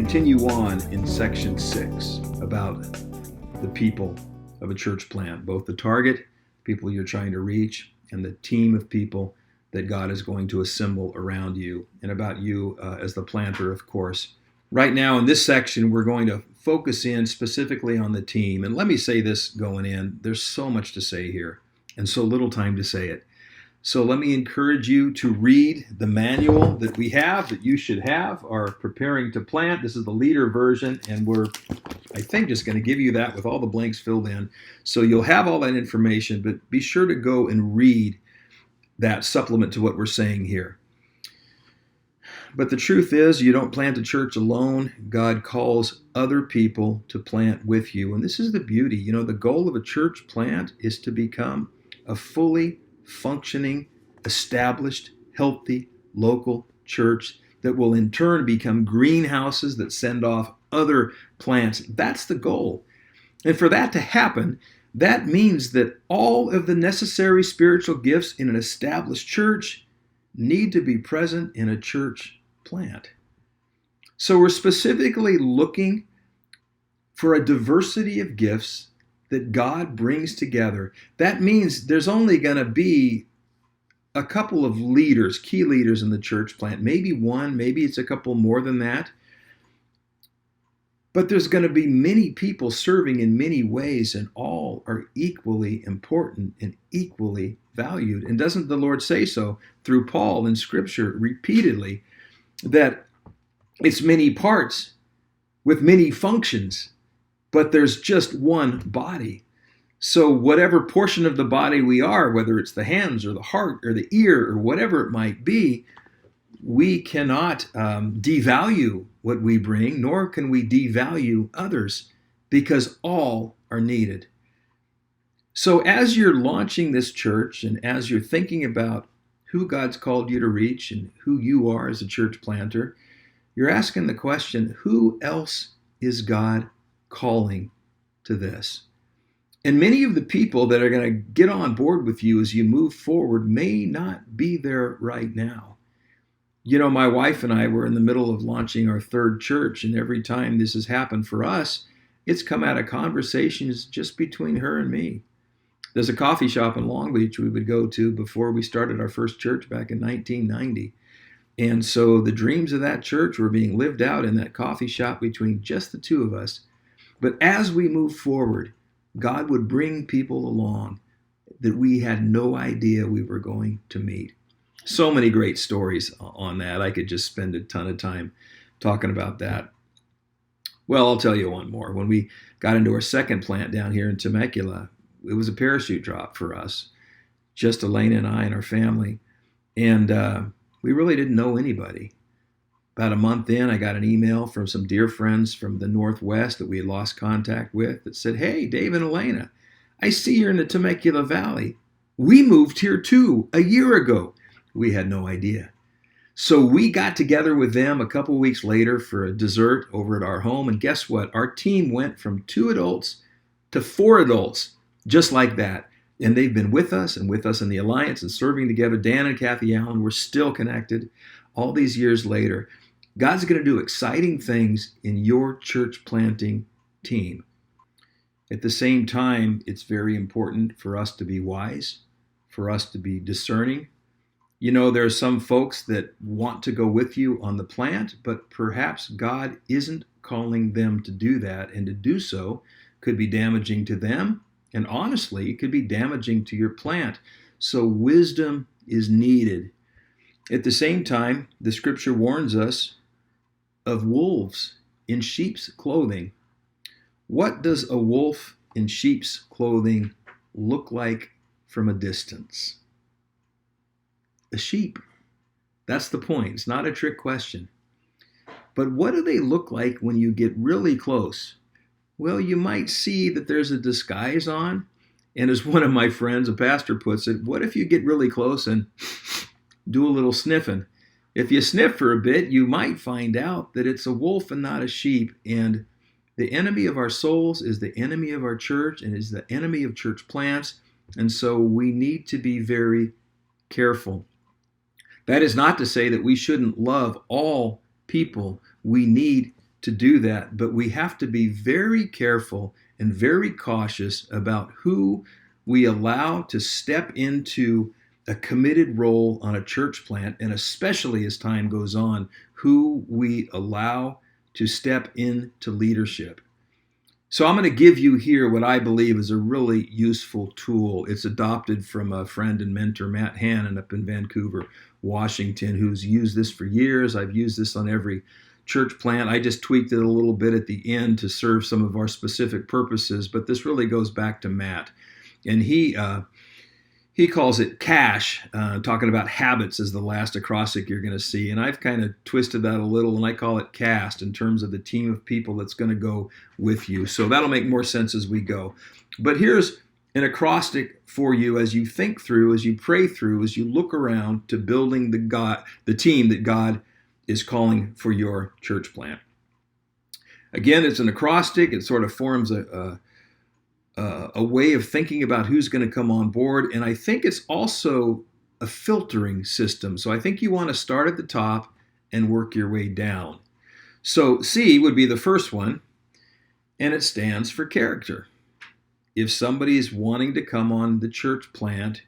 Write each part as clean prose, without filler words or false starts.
continue on in section 6 about the people of a church plant, both the target, people you're trying to reach, and the team of people that God is going to assemble around you, and about you as the planter, of course. Right now in this section, we're going to focus in specifically on the team. And let me say this going in, there's so much to say here and so little time to say it. So let me encourage you to read the manual that we have, that you should have, our Preparing to Plant. This is the leader version, and we're, I think, just going to give you that with all the blanks filled in. So you'll have all that information, but be sure to go and read that supplement to what we're saying here. But the truth is, you don't plant a church alone. God calls other people to plant with you. And this is the beauty. You know, the goal of a church plant is to become a fully functioning, established, healthy, local church that will in turn become greenhouses that send off other plants. That's the goal. And for that to happen, that means that all of the necessary spiritual gifts in an established church need to be present in a church plant. So we're specifically looking for a diversity of gifts that God brings together. That means there's only going to be a couple of leaders, key leaders in the church plant, maybe one, maybe it's a couple more than that. But there's going to be many people serving in many ways, and all are equally important and equally valued. And doesn't the Lord say so through Paul in Scripture repeatedly, that it's many parts with many functions, but there's just one body. So whatever portion of the body we are, whether it's the hands or the heart or the ear or whatever it might be, we cannot devalue what we bring, nor can we devalue others, because all are needed. So as you're launching this church, and as you're thinking about who God's called you to reach and who you are as a church planter, you're asking the question, who else is God calling to this? And many of the people that are going to get on board with you as you move forward may not be there right now. You know, my wife and I were in the middle of launching our third church, and every time this has happened for us, it's come out of conversations just between her and me. There's a coffee shop in Long Beach we would go to before we started our first church back in 1990. And so the dreams of that church were being lived out in that coffee shop between just the two of us. But as we move forward, God would bring people along that we had no idea we were going to meet. So many great stories on that. I could just spend a ton of time talking about that. Well, I'll tell you one more. When we got into our second plant down here in Temecula, it was a parachute drop for us, just Elena and I and our family. And we really didn't know anybody. About a month in, I got an email from some dear friends from the Northwest that we had lost contact with that said, "Hey, Dave and Elena, I see you're in the Temecula Valley. We moved here too a year ago." We had no idea. So we got together with them a couple weeks later for a dessert over at our home. And guess what? Our team went from 2 adults to 4 adults, just like that. And they've been with us and with us in the Alliance and serving together. Dan and Kathy Allen, we're still connected all these years later. God's going to do exciting things in your church planting team. At the same time, it's very important for us to be wise, for us to be discerning. You know, there are some folks that want to go with you on the plant, but perhaps God isn't calling them to do that, and to do so could be damaging to them, and honestly, it could be damaging to your plant. So wisdom is needed. At the same time, the Scripture warns us of wolves in sheep's clothing. What does a wolf in sheep's clothing look like from a distance? A sheep. That's the point. It's not a trick question. But what do they look like when you get really close? Well, you might see that there's a disguise on. And as one of my friends, a pastor, puts it, what if you get really close and do a little sniffing? If you sniff for a bit, you might find out that it's a wolf and not a sheep. And the enemy of our souls is the enemy of our church and is the enemy of church plants. And so we need to be very careful. That is not to say that we shouldn't love all people. We need to do that, but we have to be very careful and very cautious about who we allow to step into a committed role on a church plant, and especially as time goes on, who we allow to step into leadership. So I'm going to give you here what I believe is a really useful tool. It's adopted from a friend and mentor, Matt Hannon, up in Vancouver, Washington, who's used this for years. I've used this on every church plant. I just tweaked it a little bit at the end to serve some of our specific purposes, but this really goes back to Matt. And he calls it CASH, talking about habits as the last acrostic you're going to see. And I've kind of twisted that a little, and I call it CAST in terms of the team of people that's going to go with you. So that'll make more sense as we go. But here's an acrostic for you as you think through, as you pray through, as you look around to building the team that God is calling for your church plant. Again, it's an acrostic. It sort of forms a way of thinking about who's going to come on board. And I think it's also a filtering system. So I think you want to start at the top and work your way down. So C would be the first one, and it stands for character. If somebody's wanting to come on the church plant,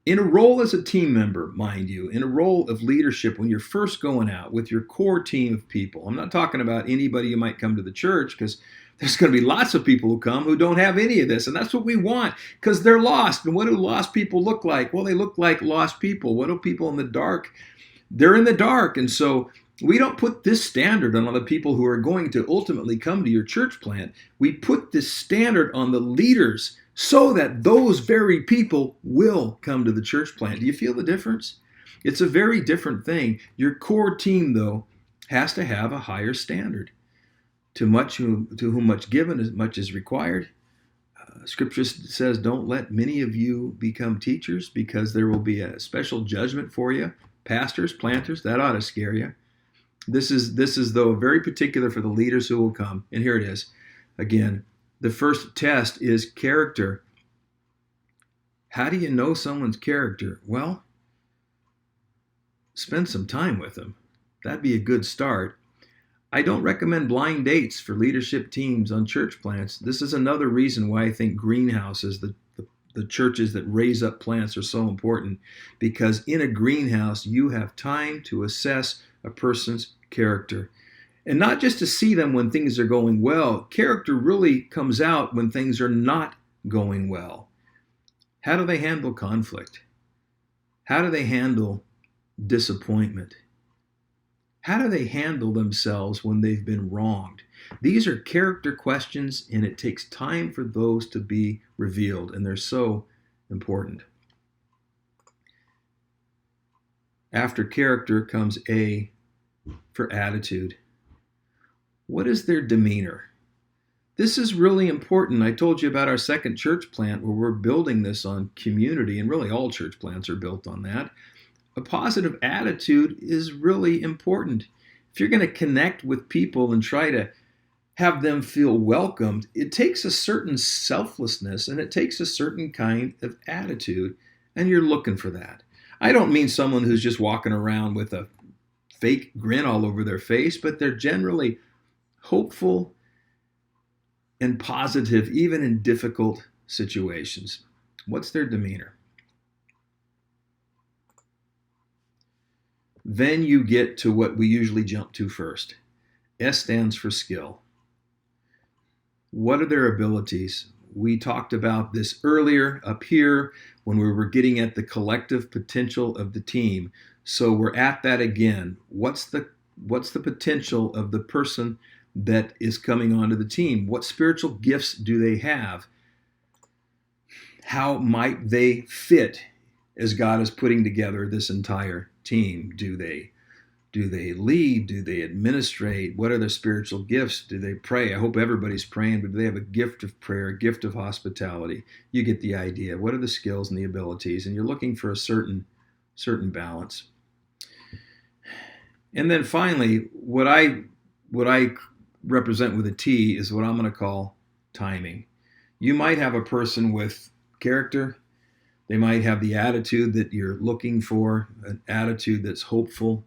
in a role as a team member, mind you, in a role of leadership when you're first going out with your core team of people. I'm not talking about anybody who might come to the church, because there's going to be lots of people who come who don't have any of this, and that's what we want, because they're lost. And what do lost people look like? Well, they look like lost people. What do people in the dark? They're in the dark, and so we don't put this standard on the people who are going to ultimately come to your church plant. We put this standard on the leaders so that those very people will come to the church plant. Do you feel the difference? It's a very different thing. Your core team, though, has to have a higher standard. To whom much given, as much is required. Scripture says, don't let many of you become teachers, because there will be a special judgment for you. Pastors, planters, that ought to scare you. This is though very particular for the leaders who will come. And here it is. Again, the first test is character. How do you know someone's character? Well, spend some time with them. That'd be a good start. I don't recommend blind dates for leadership teams on church plants. This is another reason why I think greenhouses, the churches that raise up plants, are so important, because in a greenhouse, you have time to assess a person's character. And not just to see them when things are going well. Character really comes out when things are not going well. How do they handle conflict? How do they handle disappointment? How do they handle themselves when they've been wronged? These are character questions, and it takes time for those to be revealed, and they're so important. After character comes A for attitude. What is their demeanor? This is really important. I told you about our second church plant where we're building this on community, and really all church plants are built on that. A positive attitude is really important. If you're going to connect with people and try to have them feel welcomed, it takes a certain selflessness and it takes a certain kind of attitude, and you're looking for that. I don't mean someone who's just walking around with a fake grin all over their face, but they're generally hopeful and positive, even in difficult situations. What's their demeanor? Then you get to what we usually jump to first. S stands for skill. What are their abilities? We talked about this earlier up here when we were getting at the collective potential of the team. So we're at that again. What's the potential of the person that is coming onto the team? What spiritual gifts do they have? How might they fit as God is putting together this entire team? Do they lead? Do they administrate? What are their spiritual gifts? Do they pray? I hope everybody's praying, but do they have a gift of prayer, a gift of hospitality? You get the idea. What are the skills and the abilities? And you're looking for a certain balance. And then finally, what I represent with a T is what I'm going to call timing. You might have a person with character. They might have the attitude that you're looking for, an attitude that's hopeful,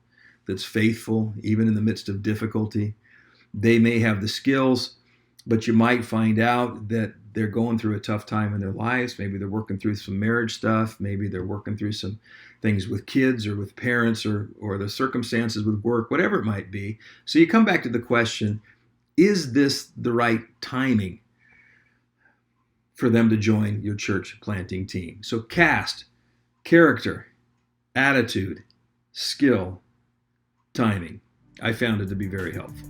that's faithful, even in the midst of difficulty. They may have the skills, but you might find out that they're going through a tough time in their lives. Maybe they're working through some marriage stuff. Maybe they're working through some things with kids or with parents or the circumstances with work, whatever it might be. So you come back to the question, is this the right timing for them to join your church planting team? So cast, character, attitude, skill, timing. I found it to be very helpful.